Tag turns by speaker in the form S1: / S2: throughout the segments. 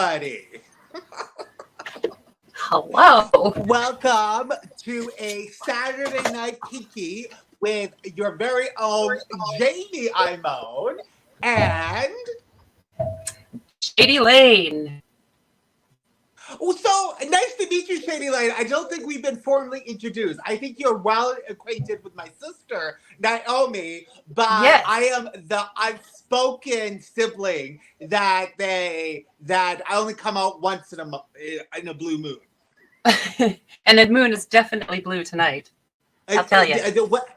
S1: everybody.
S2: Hello.
S1: Welcome to a Saturday Night Kiki with your very own Jamie Imone and...
S2: Shady Lane.
S1: So, nice to meet you, Shady Lane. I don't think we've been formally introduced. I think you're well acquainted with my sister, Naomi, but
S2: Yes.
S1: I am the unspoken sibling that I only come out once in a blue moon.
S2: And the moon is definitely blue tonight. I'll tell you.
S1: What?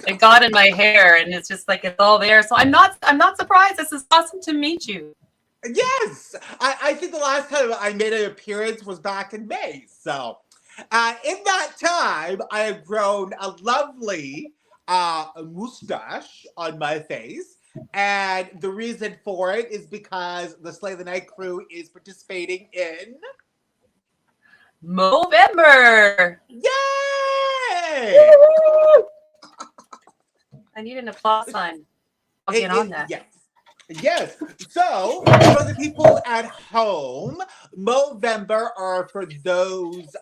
S2: It got in my hair, and it's just like it's all there. So I'm not surprised. This is awesome to meet you.
S1: Yes, I think the last time I made an appearance was back in May. So, in that time, I have grown a lovely mustache on my face. And the reason for it is because the Slay the Night crew is participating in...
S2: Movember.
S1: Yay!
S2: I need an applause sign. I'll get on that.
S1: Yes. So, for the people at home, Movember, or for those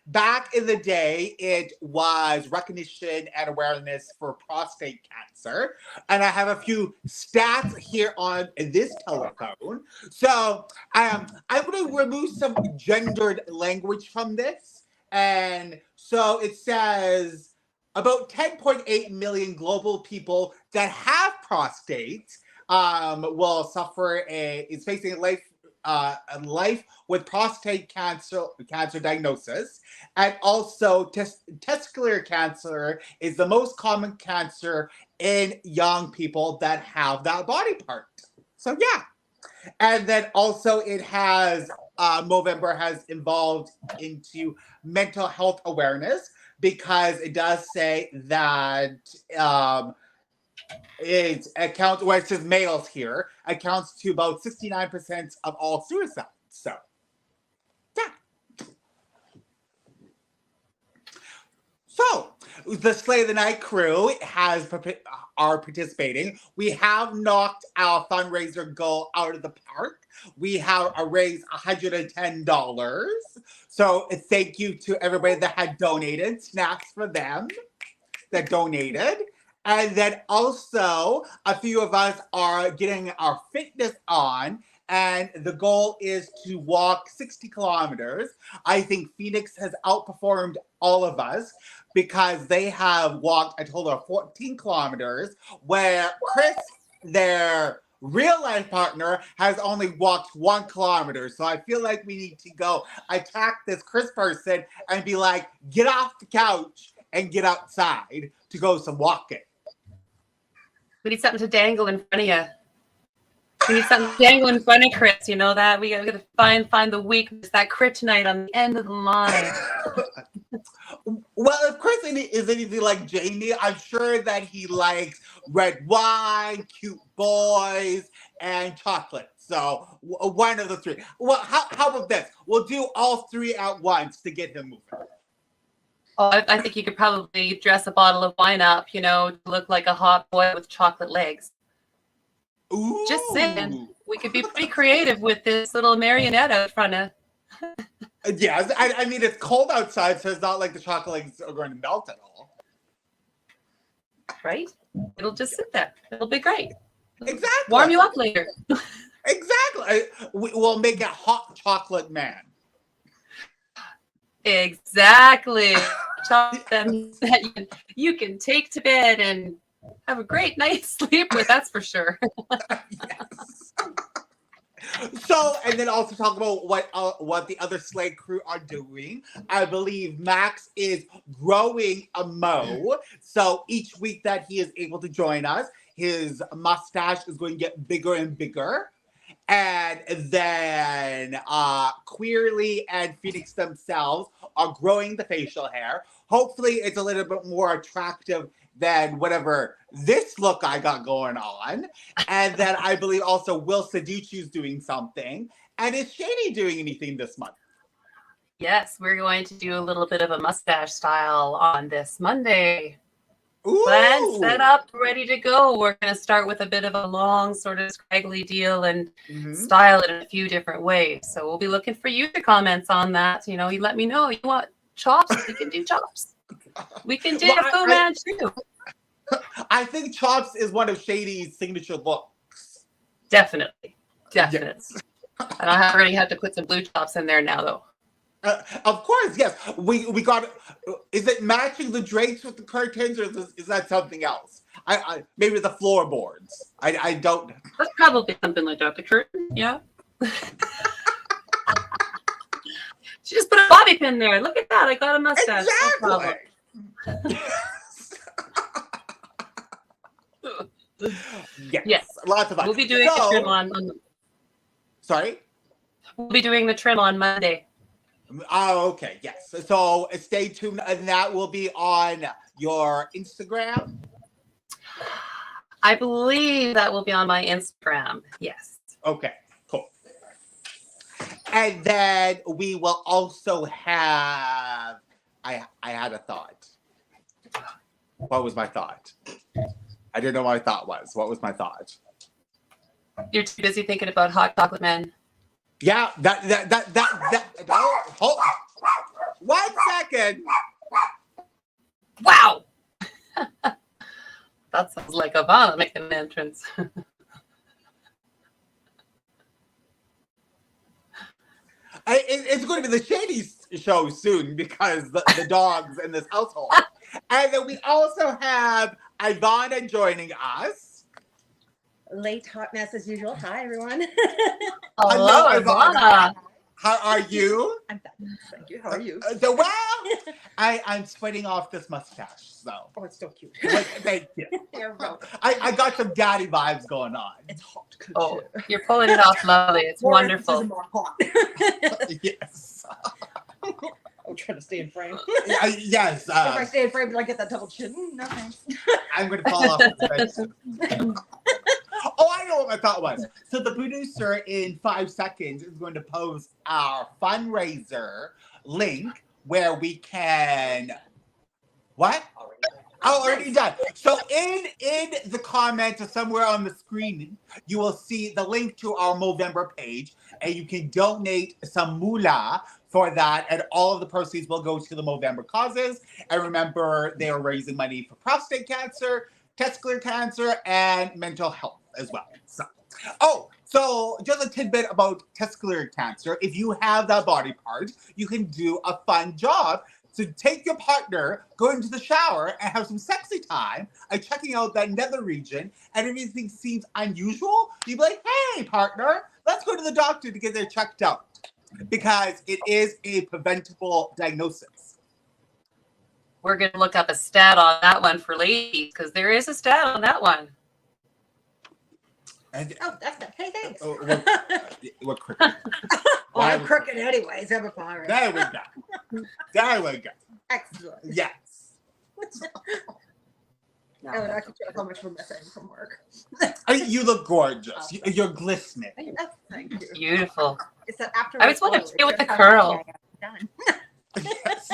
S1: back in the day, it was recognition and awareness for prostate cancer. And I have a few stats here on this telephone. So, I'm going to remove some gendered language from this. And so it says about 10.8 million global people that have prostates will suffer is facing a life with prostate cancer diagnosis, and also testicular cancer is the most common cancer in young people that have that body part. So yeah, and then also it has Movember has evolved into mental health awareness because it does say that. It accounts, well, it says males here, accounts to about 69% of all suicides. So, yeah. So, the Slay the Night crew are participating. We have knocked our fundraiser goal out of the park. We have raised $110. So, thank you to everybody that had donated. Snaps for them that donated. And then also, a few of us are getting our fitness on, and the goal is to walk 60 kilometers. I think Phoenix has outperformed all of us because they have walked a total of 14 kilometers, where Chris, their real-life partner, has only walked 1 kilometer. So I feel like we need to go attack this Chris person and be like, get off the couch and get outside to go some walking.
S2: We need something to dangle in front of you. We need something to dangle in front of Chris. You know that? We gotta find the weakness, that kryptonite on the end of the line.
S1: Well, if Chris is anything like Jamie, I'm sure that he likes red wine, cute boys, and chocolate. So one of the three. Well, how about this? We'll do all three at once to get him moving.
S2: Oh, I think you could probably dress a bottle of wine up, to look like a hot boy with chocolate legs.
S1: Ooh.
S2: Just saying, we could be pretty creative with this little marionette out front of.
S1: Yes, I mean, it's cold outside, so it's not like the chocolate legs are going to melt at all.
S2: Right? It'll just sit there. It'll be great.
S1: Exactly.
S2: Warm you up later.
S1: Exactly. We'll make a hot chocolate man.
S2: Exactly. That you can take to bed and have a great night's sleep with, that's for sure.
S1: Yes. So, and then also talk about what the other Slay crew are doing. I believe Max is growing a mo. So each week that he is able to join us, his mustache is going to get bigger and bigger. And then Queerly and Phoenix themselves are growing the facial hair. Hopefully it's a little bit more attractive than whatever this look I got going on. And then I believe also Will Seducci's doing something. And is Shady doing anything this month?
S2: Yes, we're going to do a little bit of a mustache style on this Monday. Plan set up, ready to go. We're going to start with a bit of a long, sort of scraggly deal and style it in a few different ways. So we'll be looking for user comments on that. You know, you let me know. You want chops? We can do chops. We can do a Fu Manchu.
S1: I think chops is one of Shady's signature looks.
S2: Definitely. Yes. And I already had to put some blue chops in there now, though.
S1: Of course, yes. We got. Is it matching the drapes with the curtains, or is that something else? I maybe the floorboards. I don't.
S2: That's probably something like that. The curtain, yeah. She just put a bobby pin there. Look at that. I got a mustache.
S1: Exactly.
S2: No yes.
S1: Lots of fun.
S2: We'll be doing the trim on.
S1: Sorry.
S2: We'll be doing the trim on Monday.
S1: Oh, okay. Yes. So stay tuned, and that will be on your Instagram.
S2: I believe that will be on my Instagram. Yes.
S1: Okay. Cool. And then we will also have. I had a thought. What was my thought? I didn't know what my thought was. What was my thought?
S2: You're too busy thinking about hot chocolate men.
S1: Yeah, oh, hold on. 1 second.
S2: Wow. That sounds like Ivana making an entrance.
S1: It's going to be the Shady show soon because the dogs in this household. And then we also have Ivana joining us.
S3: Late hot mess as usual. Hi, everyone.
S2: Hello, Ivana.
S1: How are you?
S3: I'm fine. Thank you. How are you?
S1: Well, I'm sweating off this mustache, so.
S3: Oh, it's so cute.
S1: Thank you.
S3: You're welcome.
S1: I got some daddy vibes going on.
S3: It's hot.
S2: Oh, you're pulling it off lovely. It's wonderful.
S3: More hot.
S1: Yes.
S3: I'm trying to stay in frame.
S1: Yes.
S3: If I stay in frame, do I get that double chin? No thanks.
S1: I'm going to fall off the bench. Oh, I know what my thought was. So the producer in 5 seconds is going to post our fundraiser link where we can. What? Oh, already done. So in the comments or somewhere on the screen, you will see the link to our Movember page, and you can donate some moolah for that, and all of the proceeds will go to the Movember causes. And remember, they are raising money for prostate cancer, testicular cancer, and mental health as well. So just a tidbit about testicular cancer. If you have that body part, you can do a fun job. So take your partner, go into the shower, and have some sexy time, checking out that nether region, and if anything seems unusual, you'd be like, hey, partner, let's go to the doctor to get there checked out. Because it is a preventable diagnosis.
S2: We're going to look up a stat on that one for ladies, because there is a stat on that one.
S1: And,
S3: that's good. Hey, thanks.
S1: We're crooked.
S3: Well, I'm crooked anyways. I'm a pirate.
S1: There we go. There we go.
S3: Excellent.
S1: Yes.
S3: Oh, and I can tell how much we're missing from work.
S1: You look gorgeous. You're glistening.
S3: Thank you.
S2: Beautiful.
S3: It's that after
S2: I was wondering if with the curl.
S3: Done.
S1: Yes.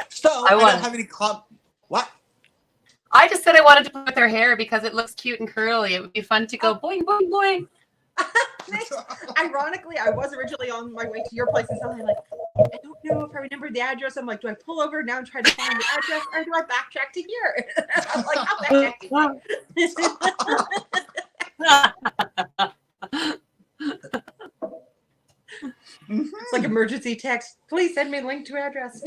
S1: So I don't have any What?
S2: I just said I wanted to play with her hair because it looks cute and curly. It would be fun to go boing, boing, boing.
S3: Nice. Ironically, I was originally on my way to your place and suddenly like, I don't know if I remember the address. I'm like, do I pull over now and try to find the address, or do I backtrack to here? I'm like, I'll backtrack to here. It's like emergency text. Please send me a link to address.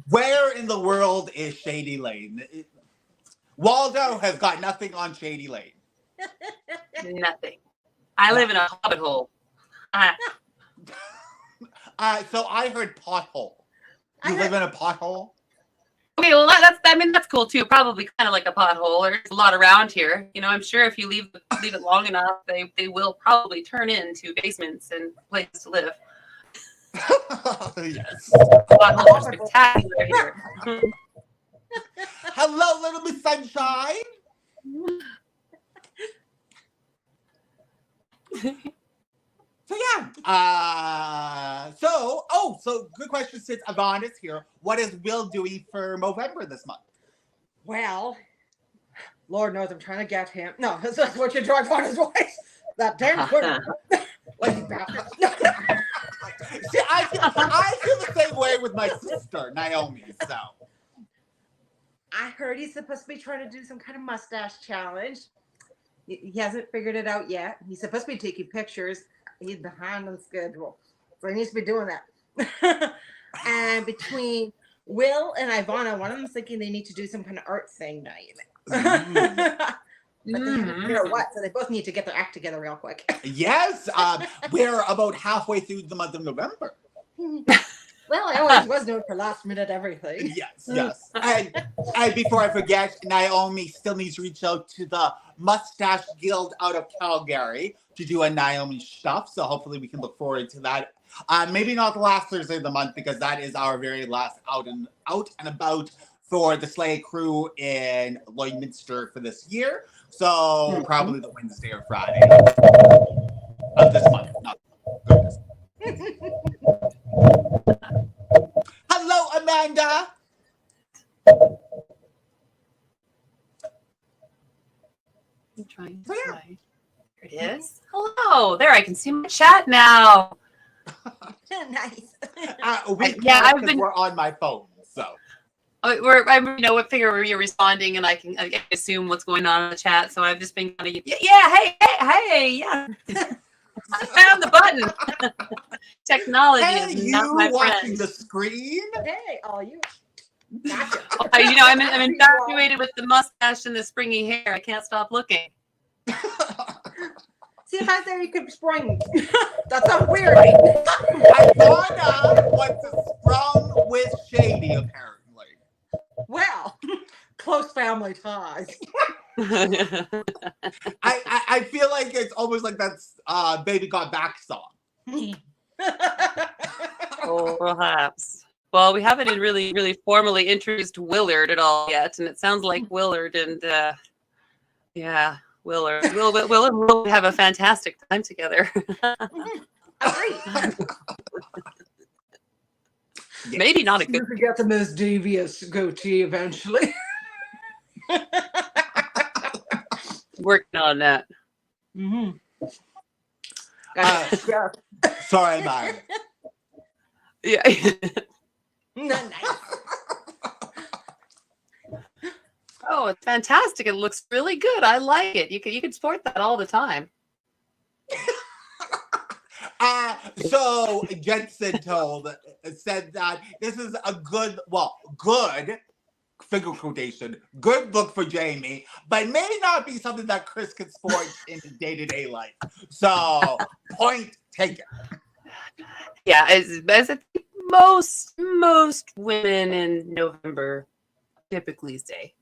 S1: Where in the world is Shady Lane? Waldo has got nothing on Shady Lane.
S2: Nothing. I live in a hobbit hole.
S1: So I heard pothole. You live in a pothole?
S2: Okay, well that's cool too. Probably kind of like a pothole. There's a lot around here. You know, I'm sure if you leave it long enough, they will probably turn into basements and places to live.
S1: Yes.
S2: Potholes are spectacular here.
S1: Hello, little Miss Sunshine. So yeah, So good question since Yvonne is here. What is Will doing for Movember this month?
S3: Well, Lord knows I'm trying to get him. No, that's what you're trying on his voice. That damn Twitter. Lazy bastard.
S1: See, I feel the same way with my sister, Naomi, so.
S3: I heard he's supposed to be trying to do some kind of mustache challenge. He hasn't figured it out yet. He's supposed to be taking pictures. He's behind on schedule. So he needs to be doing that. And between Will and Ivana, one of them's thinking they need to do some kind of art thing night. But they haven't figured out what, so they both need to get their act together real quick.
S1: Yes, we're about halfway through the month of November.
S3: Well, I always was known for last minute everything.
S1: Yes. And before I forget, Naomi still needs to reach out to the Mustache Guild out of Calgary to do a Naomi Shuff. So hopefully we can look forward to that. Maybe not the last Thursday of the month because that is our very last out and about for the Slay crew in Lloydminster for this year. So probably the Wednesday or Friday of this month. Not goodness. Hello, Amanda.
S2: I'm trying to try. There it is. Hello. There, I can see my chat now.
S3: Nice.
S1: We're on my phone, so.
S2: I figure you're responding, and I can assume what's going on in the chat. So I've just been kind of hey, yeah. I found the button. Technology is not my
S1: watching
S2: friend.
S1: the screen.
S3: Hey, all you. Gotcha.
S2: I'm infatuated with the mustache and the springy hair. I can't stop looking.
S3: See if I said you could spring. That sounds weird.
S1: Ivana wants to sprung with Shady, apparently.
S3: Well, close family ties.
S1: I feel like it's almost like that's Baby Got Back song.
S2: Oh, perhaps. Well, we haven't really formally introduced Willard at all yet, and it sounds like Willard and Willard. We'll have a fantastic time together.
S3: Agreed.
S2: Maybe not a good.
S3: You forget the most devious goatee eventually.
S2: Working on that.
S3: Mm-hmm.
S1: Sorry, Mom.
S2: Yeah.
S3: Nice.
S2: Oh, it's fantastic. It looks really good. I like it. You can sport that all the time.
S1: So Jensen said that this is a good figure quotation, good look for Jamie, but may not be something that Chris can sport in day-to-day life. So point taken.
S2: Yeah, as I think most women in November typically say.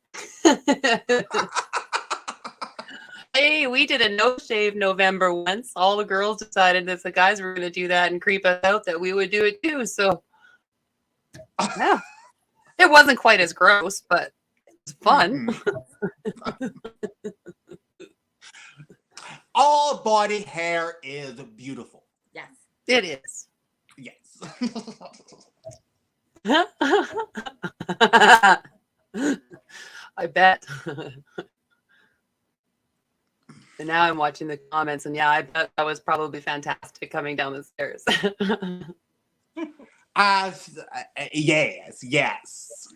S2: Hey, we did a no-shave November once. All the girls decided that the guys were going to do that and creep us out, that we would do it too. So, yeah. It wasn't quite as gross, but it's fun.
S1: All body hair is beautiful.
S3: Yes.
S2: It is.
S1: Yes.
S2: I bet. And now I'm watching the comments, and yeah, I bet that was probably fantastic coming down the stairs.
S1: Yes.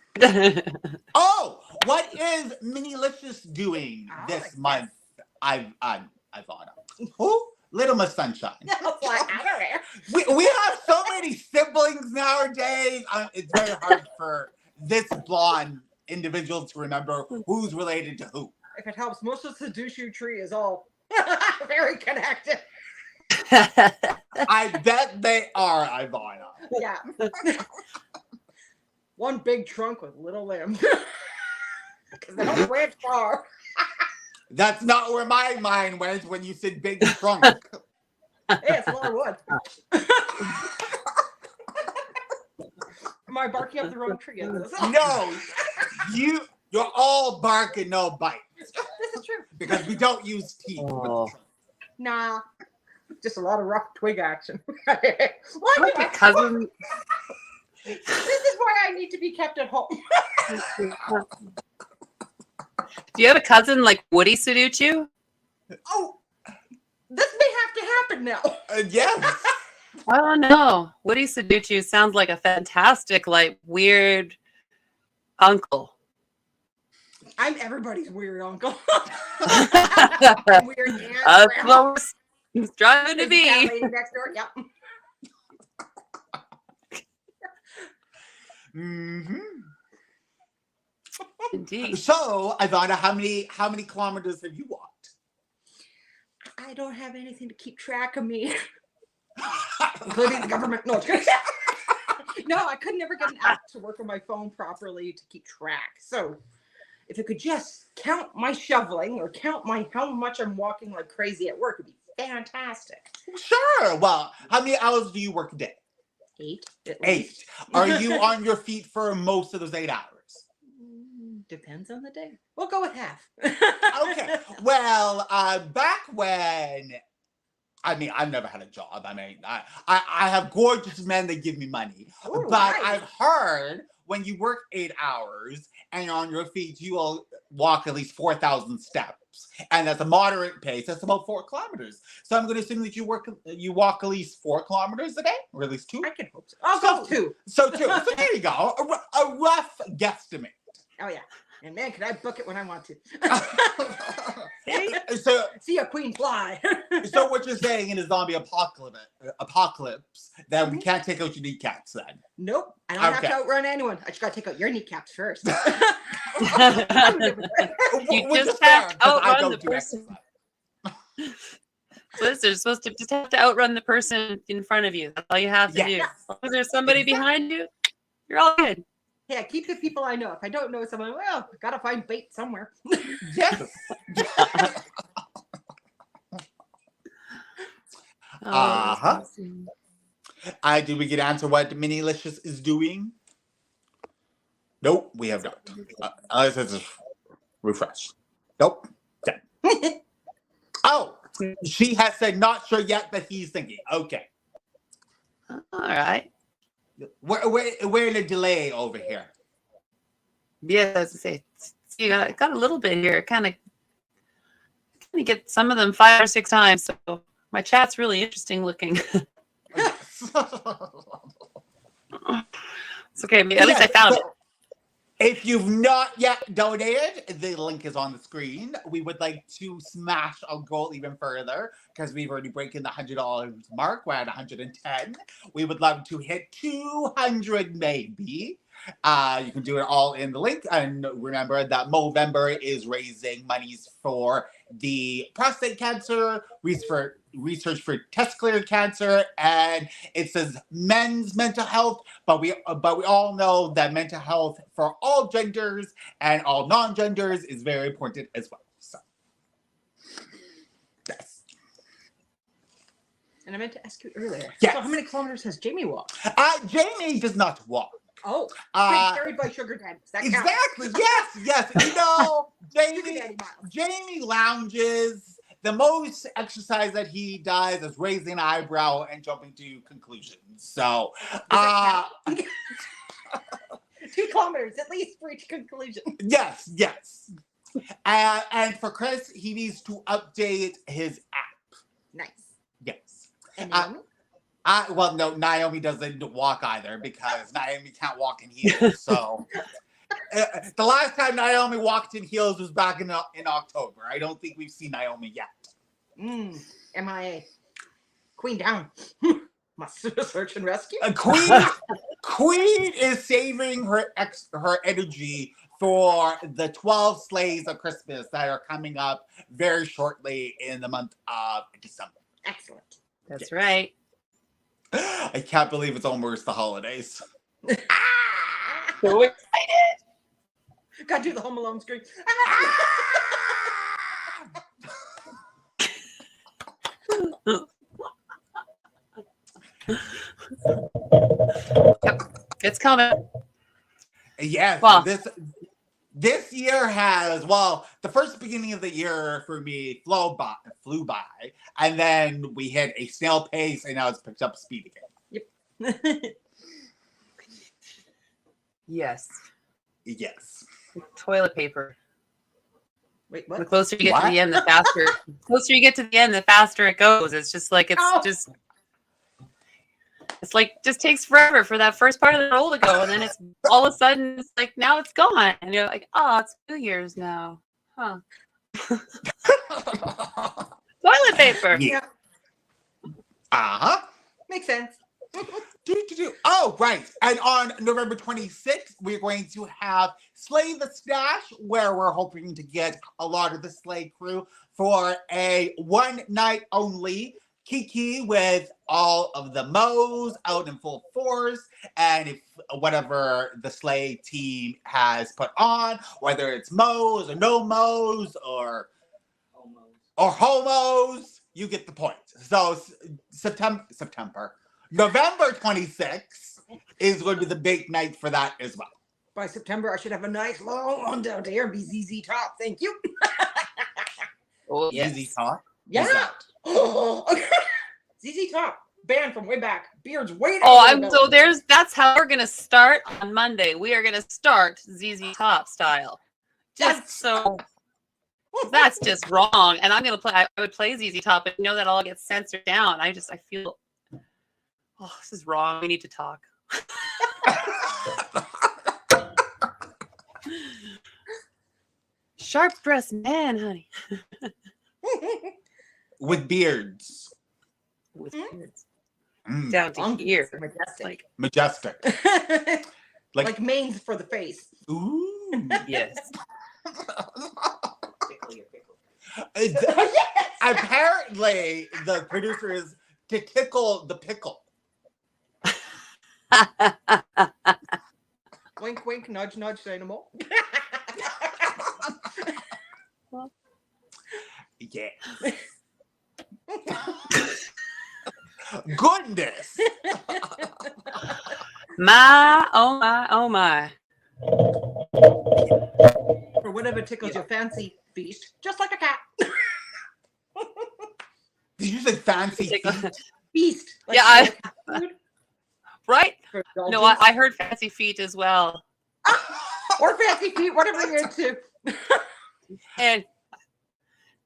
S1: Oh, what is Minilicious doing this month? I've on. Who? Little Miss Sunshine. We have so many siblings nowadays. It's very hard for this blonde individual to remember who's related to who.
S3: If it helps, most of the Dushu tree is all very connected.
S1: I bet they are, Ivana.
S3: Yeah. One big trunk with little limbs. Because they don't branch far.
S1: That's not where my mind went when you said big trunk.
S3: Hey, it's a lot of wood. Am I barking up the wrong tree?
S1: No, you're all bark and no bite.
S3: This is true.
S1: Because we don't use teeth with the trunk.
S3: Nah. Just a lot of rough twig action.
S2: Like a cousin.
S3: This is why I need to be kept at home.
S2: Do you have a cousin like Woody Sudoku?
S3: Oh, this may have to happen now.
S1: Yes.
S2: I don't know. Woody Sudoku sounds like a fantastic, like weird uncle.
S3: I'm everybody's weird uncle. Weird aunt.
S2: That's
S3: grandma,
S2: what we're striving to
S3: the cat
S2: be.
S3: lady next door. Yep.
S1: Mm-hmm.
S2: Indeed.
S1: So, Ivana, how many kilometers have you walked?
S3: I don't have anything to keep track of me, including the government. No, no, I could never get an app to work on my phone properly to keep track. So, if it could just count my shoveling or count how much I'm walking like crazy at work, it'd be fantastic.
S1: Sure. Well, how many hours do you work a day?
S3: 8. At
S1: 8.
S3: least.
S1: Are you on your feet for most of those 8 hours?
S3: Depends on the day. We'll go with half.
S1: Okay. Well, back when, I mean, I've never had a job. I mean, I have gorgeous men that give me money.
S3: Ooh,
S1: but
S3: nice.
S1: I've heard when you work 8 hours and you're on your feet, you will walk at least 4,000 steps. And that's a moderate pace. That's about 4 kilometers. So I'm going to assume that you walk at least 4 kilometers a day, or at least 2.
S3: I can hope so. I'll go 2.
S1: So 2. So there you go. A rough guesstimate.
S3: Oh yeah. And man, can I book it when I want to? See a queen fly.
S1: So what you're saying in a zombie apocalypse that we can't take out your kneecaps then?
S3: Nope. I don't have to outrun anyone. I just gotta take out your kneecaps first.
S2: You just have to outrun the person. So you're supposed to just have to outrun the person in front of you. That's all you have to do. As long as there's somebody behind you, you're all good.
S3: Yeah, keep the people I know. If I don't know someone, well, I gotta find bait somewhere.
S1: Yes. Did we get answer what Minilicious is doing? Nope, we have not. Let's just refresh. Nope. Done. Oh, she has said not sure yet, but he's thinking. Okay.
S2: All right.
S1: We're in a delay over here.
S2: Yeah, as I say, you got a little bit here. Kind of get some of them 5 or 6 times. So my chat's really interesting looking. It's okay. At least I found it.
S1: If you've not yet donated, the link is on the screen. We would like to smash our goal even further because we've already broken the $100 mark. We're at 110. We would love to hit 200 maybe. You can do it all in the link. And remember that Movember is raising monies for the prostate cancer, research for testicular cancer, and it says men's mental health, but we all know that mental health for all genders and all non-genders is very important as well. So yes.
S3: And I meant to ask you earlier.
S1: Yes.
S3: So how many kilometers has Jamie walked?
S1: Jamie does not walk.
S3: Oh, carried by sugar daddy.
S1: Exactly. Yes. You know, Jamie lounges. The most exercise that he does is raising an eyebrow and jumping to conclusions. So,
S3: 2 kilometers at least for each conclusion.
S1: Yes. And for Chris, he needs to update his app.
S3: Nice.
S1: Yes.
S3: And Naomi?
S1: Well, no, Naomi doesn't walk either because Naomi can't walk in heels. So the last time Naomi walked in heels was back in October. I don't think we've seen Naomi yet.
S3: MIA. Queen down. Must search and rescue.
S1: Queen is saving her energy for the 12 Slays of Christmas that are coming up very shortly in the month of December.
S3: Excellent.
S2: That's right.
S1: I can't believe it's almost the holidays.
S2: So excited.
S3: Gotta do the Home Alone scream.
S2: It's coming.
S1: Yes.
S2: Well,
S1: this year has, well, the first beginning of the year for me flew by. and then we hit a snail pace, and now it's picked up speed again.
S3: Yep.
S2: Yes.
S1: Yes.
S2: Toilet paper.
S3: Wait,
S2: The
S3: what?
S2: closer you get
S1: What?
S2: to the end, the faster. The closer you get to the end, the faster it goes. It's just like it's like just takes forever for that first part of the roll to go, and then it's all of a sudden it's like now it's gone, and you're like, oh, it's 2 years now, huh? Toilet paper.
S1: Yeah. Uh-huh.
S3: Makes sense.
S1: Oh, right. And on November 26th, we're going to have Slay the Stash, where we're hoping to get a lot of the Slay crew for a one night only Kiki with all of the Moes out in full force. And if whatever the Slay team has put on, whether it's Moes or no Moes or homos, you get the point. So November 26th is going to be the big night for that as well.
S3: By September, I should have a nice long one down there and be ZZ Top. Thank you.
S2: Oh,
S1: Easy talk.
S3: Yeah. ZZ Top, band from way back. Beards way down.
S2: Oh, that's how we're gonna start on Monday. We are gonna start ZZ Top style. That's just wrong. And I'm gonna play. I would play ZZ Top, but you know that all gets censored down. I feel. Oh, this is wrong. We need to talk. Sharp dressed man, honey.
S1: With beards.
S2: With beards. Down to here.
S3: Majestic.
S1: Like
S3: manes for the face.
S1: Ooh.
S2: Yes.
S1: Apparently, the producer is to tickle the pickle.
S3: Wink, wink, nudge, nudge, say no more.
S1: Yeah. Goodness.
S2: My, oh my, oh my.
S3: Or whatever tickles your fancy feast, just like a cat.
S1: Did you say fancy feet?
S3: Feast. Like
S2: Yeah,
S3: food.
S2: Right? No, I heard fancy feet as well.
S3: Or fancy feet, whatever you're into.
S2: And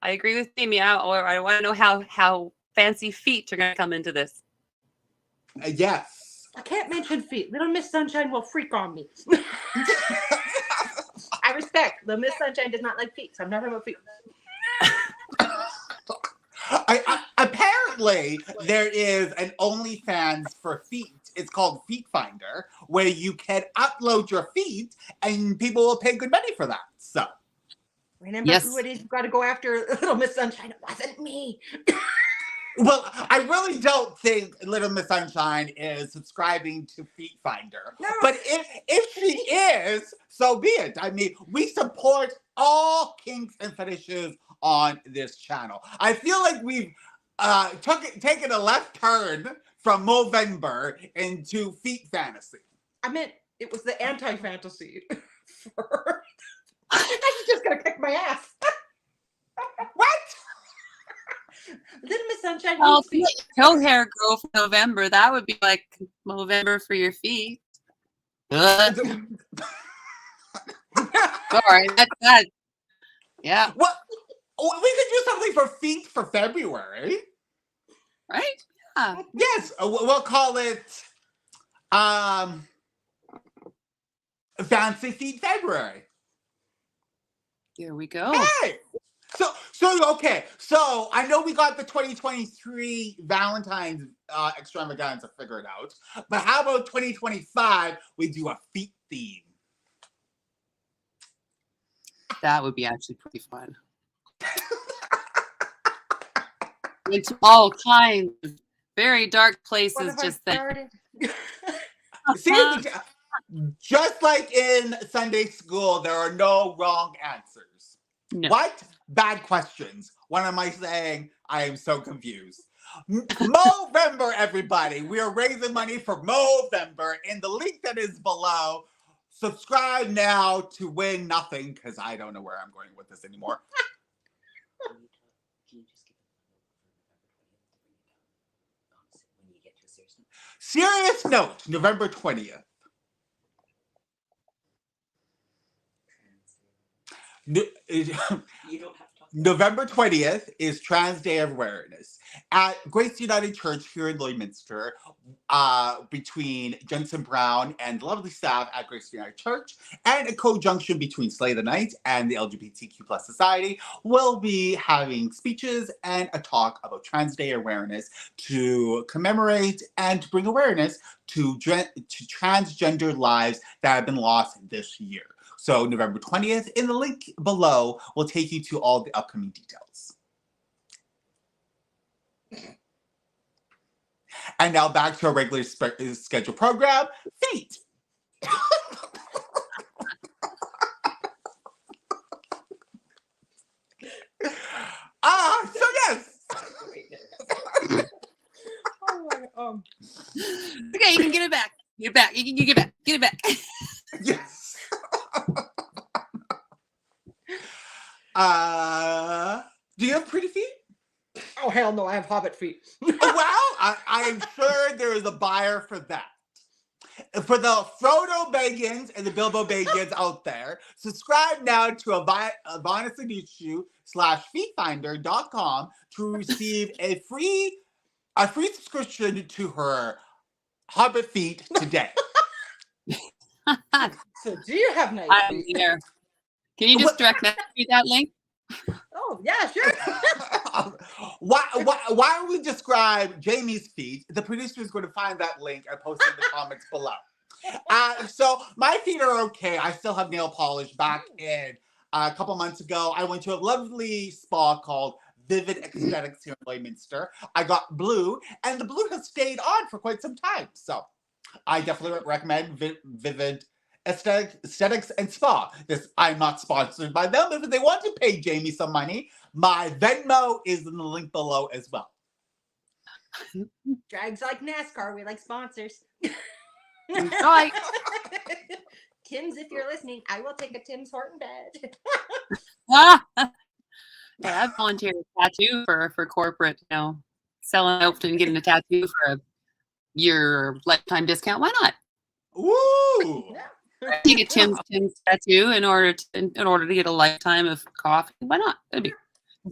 S2: I agree with Amy. I want to know how fancy feet are going to come into this.
S1: Yes.
S3: I can't mention feet. Little Miss Sunshine will freak on me. I respect. Little Miss Sunshine does not like feet, so I'm not talking about feet.
S1: Apparently, there is an OnlyFans for feet. It's called Feet Finder, where you can upload your feet, and people will pay good money for that. So,
S3: remember who it is? You got to go after Little Miss Sunshine. It wasn't me.
S1: Well, I really don't think Little Miss Sunshine is subscribing to Feet Finder. No. But if she is, so be it. I mean, we support all kinks and fetishes on this channel. I feel like we've taken a left turn from Movember into feet fantasy.
S3: I meant it was the anti-fantasy. I'm just gonna kick my ass.
S1: What?
S3: Little Miss Sunshine.
S2: Oh, toe hair grow for November. That would be like Movember for your feet. Sorry, that. Yeah.
S1: What? We could do something for feet for February.
S2: Right? Yeah.
S1: Yes, we'll call it Fancy Feet February.
S2: Here we go.
S1: Hey! Okay. So I know we got the 2023 Valentine's extravaganza figured out, but how about 2025? We do a feet theme.
S2: That would be actually pretty fun. Into all kinds of very dark places. Just then.
S1: See, just like in Sunday school, there are no wrong answers.
S2: No.
S1: What? Bad questions. What am I saying? I am so confused. Movember, everybody. We are raising money for Movember in the link that is below. Subscribe now to win nothing, because I don't know where I'm going with this anymore. Serious note, November 20th. November 20th is Trans Day of Awareness at Grace United Church here in Lloydminster, between Jensen Brown and the lovely staff at Grace United Church, and a co-junction between Slay the Night and the LGBTQ plus society. Will be having speeches and a talk about Trans Day awareness to commemorate and to bring awareness to transgender lives that have been lost this year. So November 20th, in the link below, will take you to all the upcoming details. And now back to our regular scheduled program, Feet. So yes.
S4: Okay, you can get it back. Get it back. You can get it back. Get it back.
S1: Yes. Do you have pretty feet?
S3: Oh, hell no, I have hobbit feet.
S1: Well, I am sure there is a buyer for that. For the Frodo Bagans and the Bilbo Bagans out there, subscribe now to ivanasanucci/feetfinder.com to receive a free subscription to her Hobbit feet today.
S3: So do you have nice
S4: I'm
S3: feet?
S4: here. Can you just direct me that link?
S3: Oh, yeah, sure.
S1: Why don't we describe Jamie's feet? The producer is going to find that link and post it in the comments below. So my feet are okay. I still have nail polish. Back in a couple months ago, I went to a lovely spa called Vivid Aesthetics here in Lloydminster. I got blue, and the blue has stayed on for quite some time. So I definitely recommend Vivid Aesthetics and Spa. I'm not sponsored by them. If they want to pay Jamie some money, my Venmo is in the link below as well.
S3: Drags like NASCAR. We like sponsors.
S4: Right.
S3: Tim's, if you're listening, I will take a Tim's Horton bed.
S4: Yeah, I've volunteered a tattoo for corporate, selling out and getting a tattoo for a year lifetime discount. Why not?
S1: Ooh!
S3: Yeah.
S4: You get Tim's tattoo in order to get a lifetime of coffee. Why not? That'd be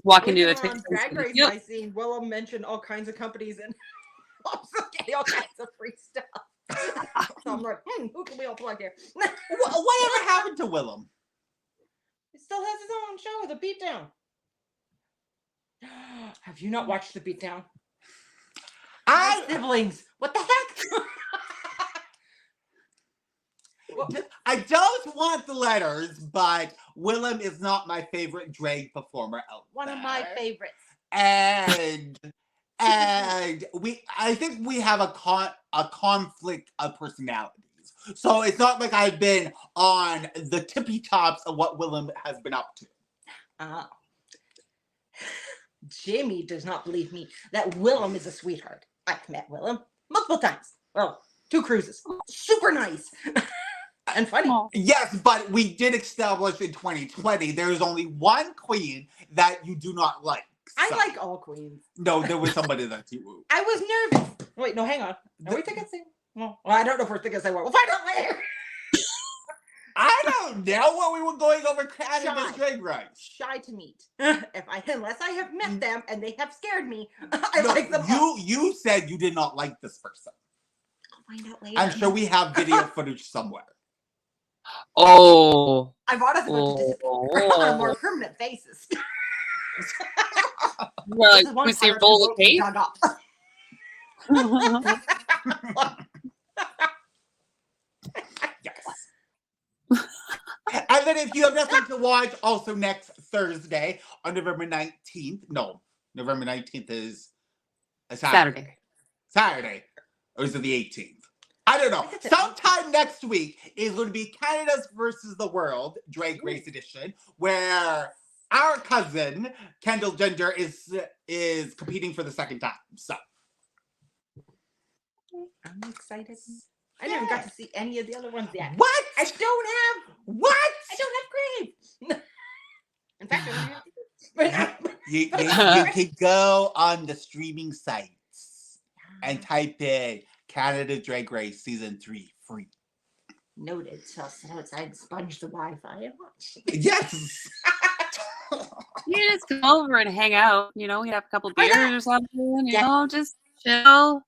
S4: walk into a
S3: Drag Race. I seen Willem mention all kinds of companies and also getting all kinds of free stuff. So I'm like, who can we all plug here?
S1: Whatever happened to Willem?
S3: He still has his own show, The Beatdown. Have you not watched The Beatdown? My siblings. What the heck?
S1: I don't want the letters, but Willem is not my favorite drag performer out
S3: One
S1: there.
S3: of my favorites.
S1: And I think we have a conflict of personalities. So it's not like I've been on the tippy tops of what Willem has been up to.
S3: Jimmy does not believe me that Willem is a sweetheart. I've met Willem multiple times. Well, 2 cruises. Super nice. And funny.
S1: Yes, but we did establish in 2020 there is only one queen that you do not like.
S3: I like all queens.
S1: No, there was somebody that you.
S3: I was nervous. Wait, no, hang on. Are we thinking same? Well, I don't know if we're thinking same one. We'll find out later.
S1: I don't know what we were going over Canada's Drag Race.
S3: Shy to meet. Unless I have met them and they have scared me, I like them.
S1: You said you did not like this person.
S3: I'll find out later.
S1: I'm sure we have video footage somewhere.
S4: Oh.
S3: I've honestly got to disappear on a more permanent basis.
S4: Well, like, we say roll the tape.
S1: Yes. And then if you have nothing to watch, also next Thursday on November 19th. No, November 19th is a Saturday. Or is it the 18th? I don't know. Sometime next week is going to be Canada's versus the World Drag Race Edition, where our cousin Kendall Gender is competing for the second time. So
S3: I'm excited. I never got to see any of the other ones yet.
S1: What?
S3: I don't have.
S1: What?
S3: I don't have grades. In fact, I don't have.
S1: You can go on the streaming sites. and type in Canada Drag Race Season 3 free.
S3: Noted. So I'll sit outside and sponge the Wi-Fi and watch.
S1: Yes.
S4: You just come over and hang out. You know, you have a couple
S3: Why
S4: beers
S3: not?
S4: or something. You
S3: Yeah.
S4: know, just chill.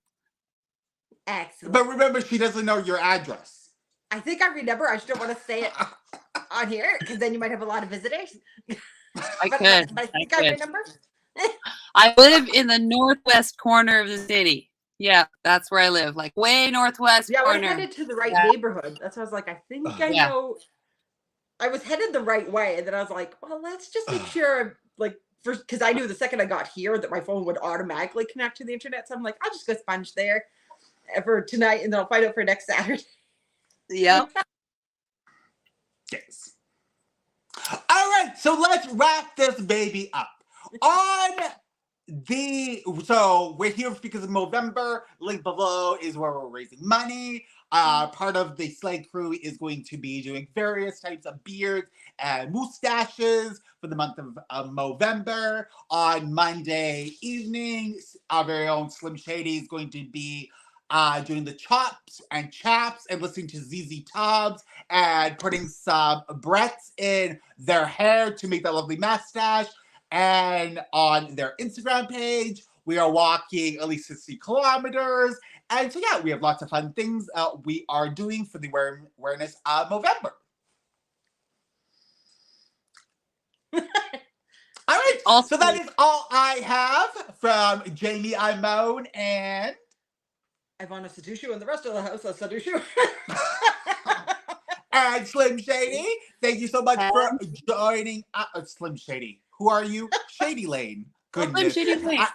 S3: Excellent.
S1: But remember, she doesn't know your address.
S3: I think I remember. I just don't want to say it on here because then you might have a lot of visitors.
S4: I
S3: But
S4: could.
S3: I think
S4: I
S3: I
S4: could.
S3: remember.
S4: I live in the northwest corner of the city. Yeah, that's where I live. Like way northwest
S3: Yeah, we're
S4: corner.
S3: headed to the right
S4: Yeah.
S3: neighborhood. That's why I was like, I think I
S4: Yeah.
S3: know. I was headed the right way, and then I was like, well, let's just make sure, I'm like, first, because I knew the second I got here that my phone would automatically connect to the internet. So I'm like, I'll just go sponge there for tonight, and then I'll find out for next Saturday.
S4: Yep.
S1: Yes. All right, so let's wrap this baby up. So we're here because of Movember. Link below is where we're raising money. Part of the Slay crew is going to be doing various types of beards and mustaches for the month of Movember. On Monday evenings, our very own Slim Shady is going to be doing the chops and chaps and listening to ZZ Tops and putting some breaths in their hair to make that lovely mustache. And on their Instagram page, we are walking at least 60 kilometers. And so, yeah, we have lots of fun things we are doing for the awareness of Movember. All right,
S4: Also-
S1: so that is all I have from Jamie Imone and
S3: Ivana Sadushu and the rest of the house of Sadushu.
S1: and Slim Shady. Thank you so much for joining Slim Shady. Who are you? Shady Lane. Goodness.
S4: Shady Lane.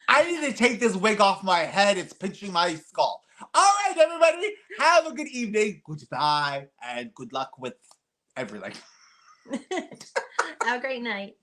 S1: I need to take this wig off my head. It's pinching my skull. All right, everybody. Have a good evening. Goodbye. And good luck with everything.
S3: Have a great night.